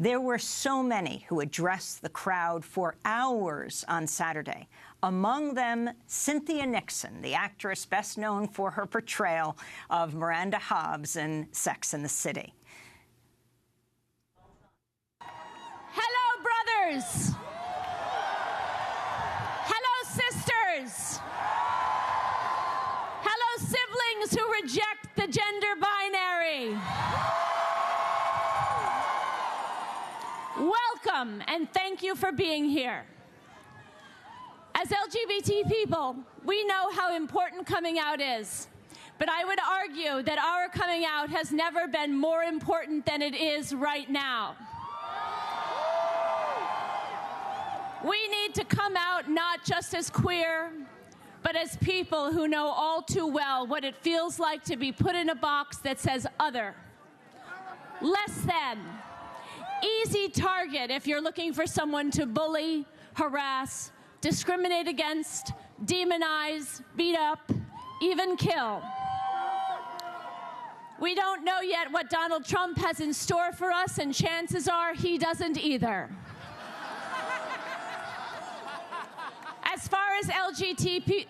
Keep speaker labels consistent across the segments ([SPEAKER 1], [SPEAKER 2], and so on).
[SPEAKER 1] There were so many who addressed the crowd for hours on Saturday. Among them, Cynthia Nixon, the actress best known for her portrayal of Miranda Hobbs in Sex and the City.
[SPEAKER 2] Hello, brothers. Hello, sisters. Hello, siblings who reject the gender binary. Welcome, and thank you for being here. As LGBT people, we know how important coming out is, but I would argue that our coming out has never been more important than it is right now. We need to come out not just as queer, but as people who know all too well what it feels like to be put in a box that says other, less than, easy target if you're looking for someone to bully, harass, discriminate against, demonize, beat up, even kill. We don't know yet what Donald Trump has in store for us, and chances are he doesn't either. As far as LGBT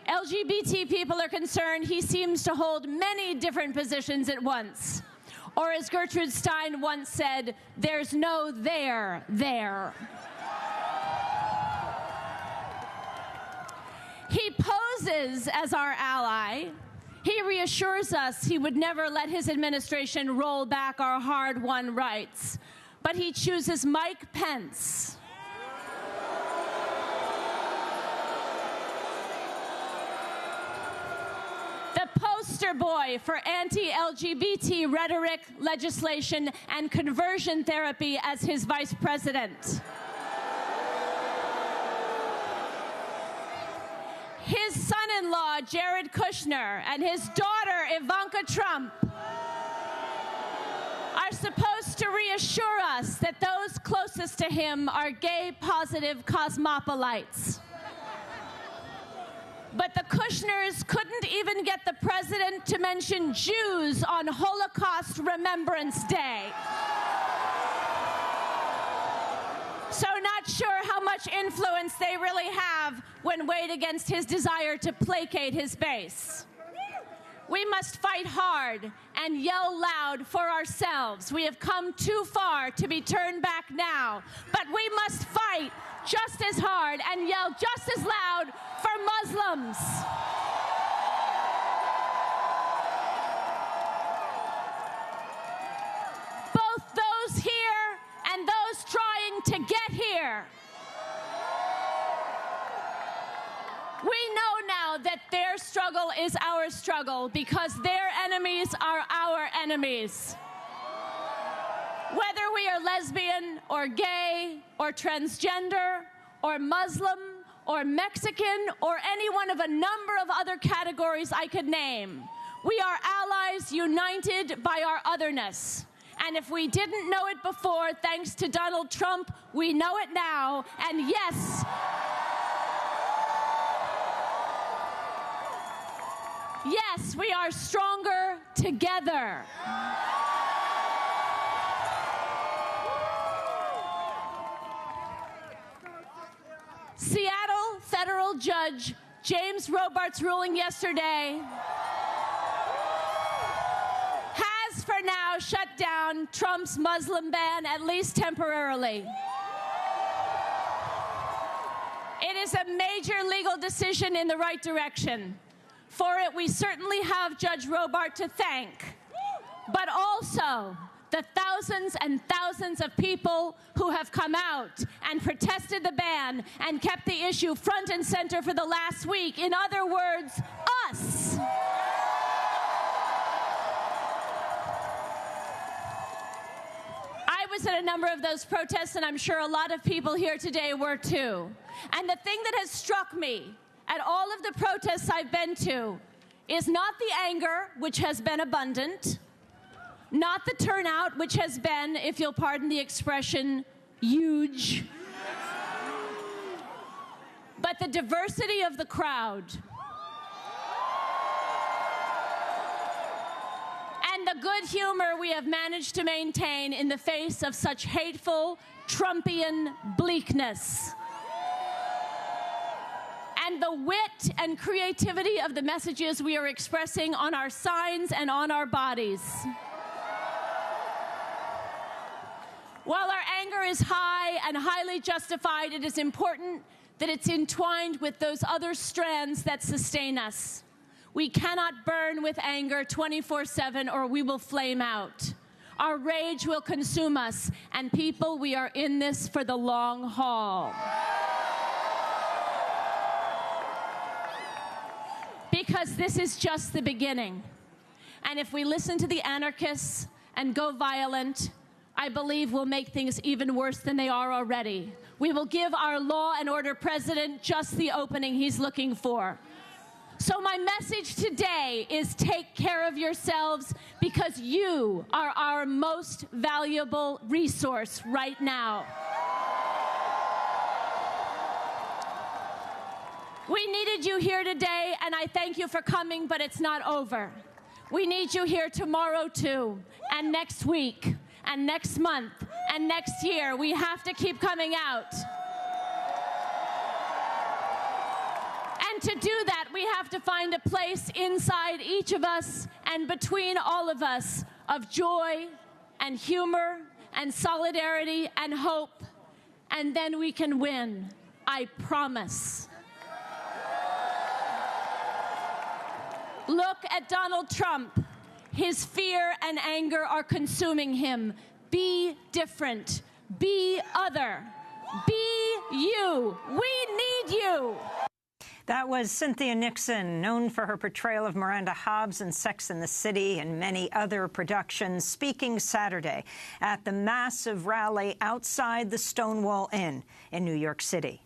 [SPEAKER 2] people are concerned, he seems to hold many different positions at once. Or as Gertrude Stein once said, there's no there. He poses as our ally. He reassures us he would never let his administration roll back our hard-won rights. But he chooses Mike Pence. The poster boy for anti-LGBT rhetoric, legislation, and conversion therapy as his vice president. His son-in-law, Jared Kushner, and his daughter, Ivanka Trump, are supposed to reassure us that those closest to him are gay, positive cosmopolites. But the Kushners couldn't even get the president to mention Jews on Holocaust Remembrance Day. So not sure how much influence they really have when weighed against his desire to placate his base. We must fight hard and yell loud for ourselves. We have come too far to be turned back now, but we must fight just as hard and yell just as loud for Muslims. Both those here and those trying to get here. We know now that their struggle is our struggle because their enemies are our enemies. Whether we are lesbian or gay or transgender or Muslim or Mexican or any one of a number of other categories I could name, we are allies united by our otherness. And if we didn't know it before, thanks to Donald Trump, we know it now. And yes, yes, we are stronger together. Seattle federal judge James Robart's ruling yesterday has for now shut down Trump's Muslim ban, at least temporarily. It is a major legal decision in the right direction. For it, we certainly have Judge Robart to thank, but also the thousands and thousands of people who have come out and protested the ban and kept the issue front and center for the last week. In other words, us. I was at a number of those protests, and I'm sure a lot of people here today were too. And the thing that has struck me at all of the protests I've been to is not the anger, which has been abundant, not the turnout, which has been, if you'll pardon the expression, huge, but the diversity of the crowd and the the good humor we have managed to maintain in the face of such hateful, Trumpian bleakness. And the wit and creativity of the messages we are expressing on our signs and on our bodies. While our anger is high and highly justified, it is important that it's entwined with those other strands that sustain us. We cannot burn with anger 24/7 or we will flame out. Our rage will consume us, and people, we are in this for the long haul. Because this is just the beginning. And if we listen to the anarchists and go violent, I believe we'll make things even worse than they are already. We will give our law and order president just the opening he's looking for. So my message today is take care of yourselves, because you are our most valuable resource right now. We needed you here today, and I thank you for coming, but it's not over. We need you here tomorrow, too, and next week, and next month, and next year. We have to keep coming out. And to do that, we have to find a place inside each of us and between all of us of joy and humor and solidarity and hope, and then we can win. I promise. Look at Donald Trump. His fear and anger are consuming him. Be different. Be other. Be you. We need you.
[SPEAKER 1] That was Cynthia Nixon, known for her portrayal of Miranda Hobbs in Sex and the City and many other productions, speaking Saturday at the massive rally outside the Stonewall Inn in New York City.